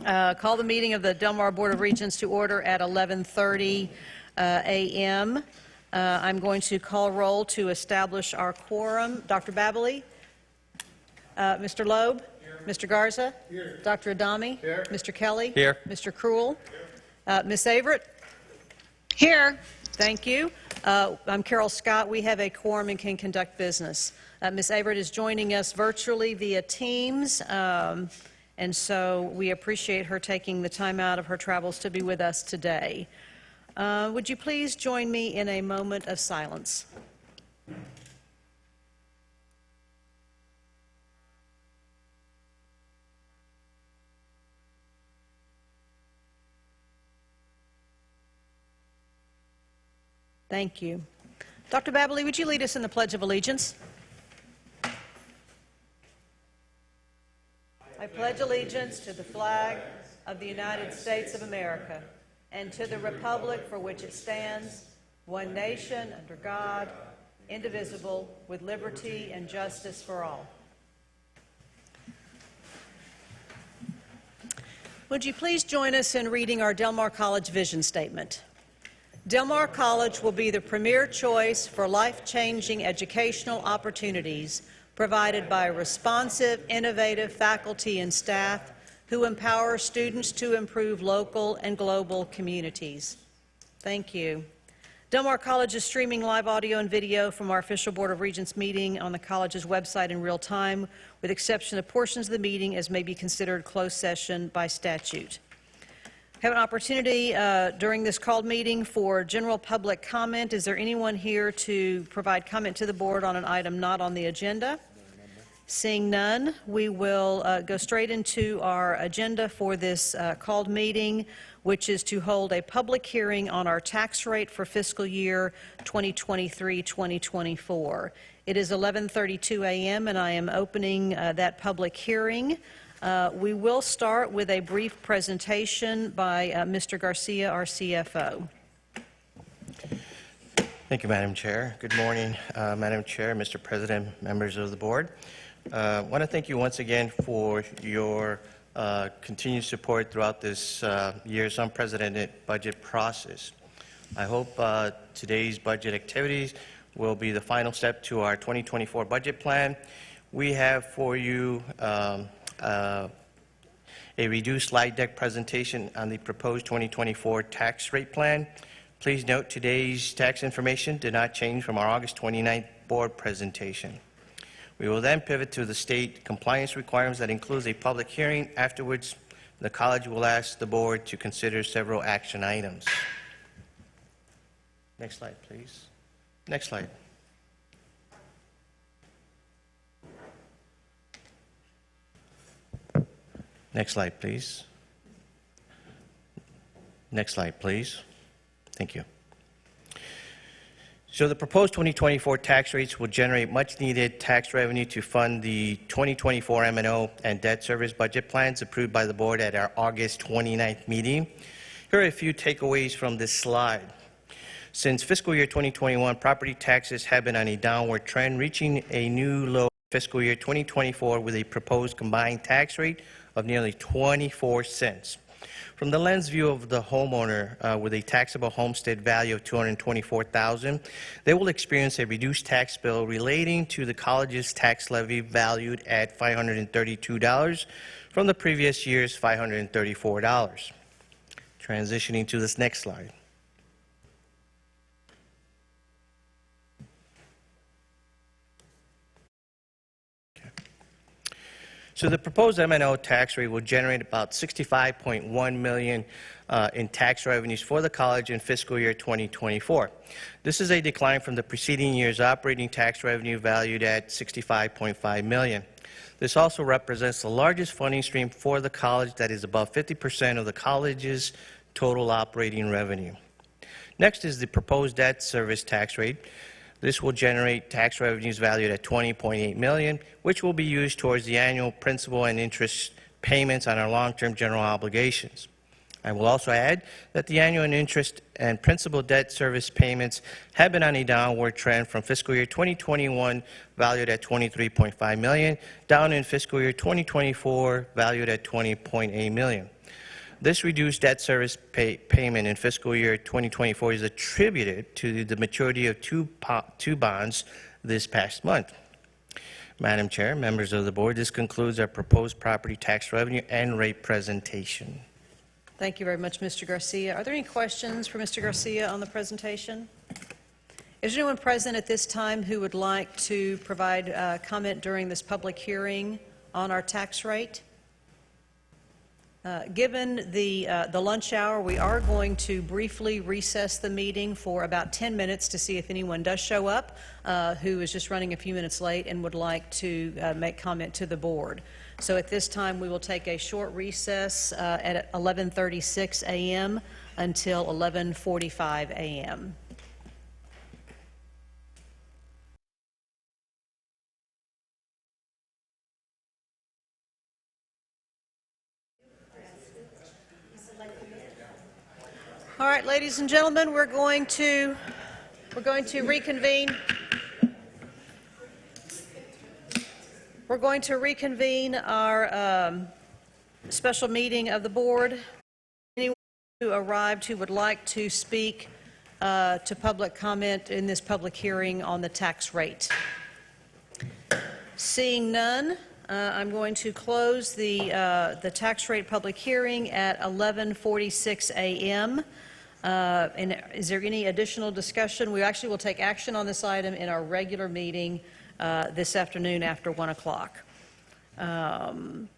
Call the meeting of the Del Mar Board of Regents to order at 11:30 a.m. I'm going to call roll to establish our quorum. Dr. Babley? Mr. Loeb? Here. Mr. Garza? Here. Dr. Adami? Here. Mr. Kelly? Here. Mr. Krul? Here. Ms. Averett? Here. Thank you. I'm Carol Scott. We have a quorum and can conduct business. Ms. Averett is joining us virtually via Teams, and so we appreciate her taking the time out of her travels to be with us today. Would you please join me in a moment of silence? Thank you. Dr. Babley, would you lead us in the Pledge of Allegiance? I pledge allegiance to the flag of the United States of America and to the republic for which it stands, one nation under God, indivisible, with liberty and justice for all. Would you please join us in reading our Del Mar College vision statement? Del Mar College will be the premier choice for life-changing educational opportunities provided by responsive, innovative faculty and staff who empower students to improve local and global communities. Thank you. Del Mar College is streaming live audio and video from our official Board of Regents meeting on the college's website in real time, with exception of portions of the meeting as may be considered closed session by statute. Have an opportunity during this called meeting for general public comment. Is there anyone here to provide comment to the board on an item not on the agenda? Seeing none, we will go straight into our agenda for this called meeting, which is to hold a public hearing on our tax rate for fiscal year 2023-2024. It is 11:32 a.m. and I am opening that public hearing. We will start with a brief presentation by Mr. Garcia, our CFO. Thank you, Madam Chair. Good morning, Madam Chair, Mr. President, members of the board. I want to thank you once again for your continued support throughout this year's unprecedented budget process. I hope today's budget activities will be the final step to our 2024 budget plan. We have for you a reduced slide deck presentation on the proposed 2024 tax rate plan. Please note today's tax information did not change from our August 29th board presentation. We will then pivot to the state compliance requirements that includes a public hearing. Afterwards, the college will ask the board to consider several action items. Next slide, please. Next slide. Next slide, please. Next slide, please. Thank you. So the proposed 2024 tax rates will generate much-needed tax revenue to fund the 2024 M&O and debt service budget plans approved by the board at our August 29th meeting. Here are a few takeaways from this slide. Since fiscal year 2021, property taxes have been on a downward trend, reaching a new low in fiscal year 2024 with a proposed combined tax rate of nearly 24 cents. From the lens view of the homeowner with a taxable homestead value of $224,000, they will experience a reduced tax bill relating to the college's tax levy valued at $532 from the previous year's $534. Transitioning to this next slide. So the proposed M&O tax rate will generate about $65.1 million in tax revenues for the college in fiscal year 2024. This is a decline from the preceding year's operating tax revenue valued at $65.5 million. This also represents the largest funding stream for the college that is above 50% of the college's total operating revenue. Next is the proposed debt service tax rate. This will generate tax revenues valued at $20.8 million, which will be used towards the annual principal and interest payments on our long-term general obligations. I will also add that the annual interest and principal debt service payments have been on a downward trend from fiscal year 2021, valued at $23.5 million, down in fiscal year 2024, valued at $20.8 million. This reduced debt service payment in fiscal year 2024 is attributed to the maturity of two bonds this past month. Madam Chair, members of the board, this concludes our proposed property tax revenue and rate presentation. Thank you very much, Mr. Garcia. Are there any questions for Mr. Garcia on the presentation? Is there anyone present at this time who would like to provide comment during this public hearing on our tax rate? Given the lunch hour, we are going to briefly recess the meeting for about 10 minutes to see if anyone does show up who is just running a few minutes late and would like to make comment to the board. So at this time, we will take a short recess at 11:36 a.m. until 11:45 a.m. All right, ladies and gentlemen, we're going to reconvene. We're going to reconvene our special meeting of the board. Anyone who arrived who would like to speak to public comment in this public hearing on the tax rate? Seeing none, I'm going to close the tax rate public hearing at 11:46 a.m. And is there any additional discussion? We actually will take action on this item in our regular meeting this afternoon after 1 o'clock. And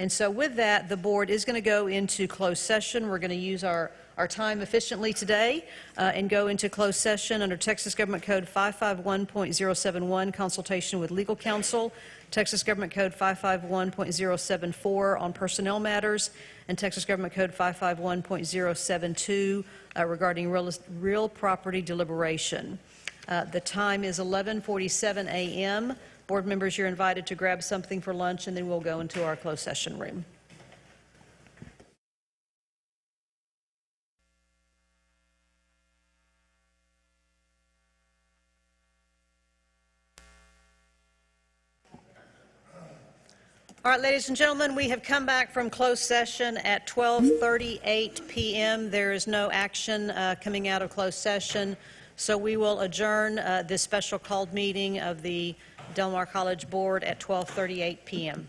so with that, the board is going to go into closed session. We're going to use our time efficiently today and go into closed session under Texas Government Code 551.071, consultation with legal counsel, Texas Government Code 551.074 on personnel matters, and Texas Government Code 551.072 regarding real property deliberation. The time is 11:47 a.m. Board members, you're invited to grab something for lunch, and then we'll go into our closed session room. All right, ladies and gentlemen, we have come back from closed session at 12:38 p.m. There is no action coming out of closed session, so we will adjourn this special called meeting of the Del Mar College Board at 12:38 p.m.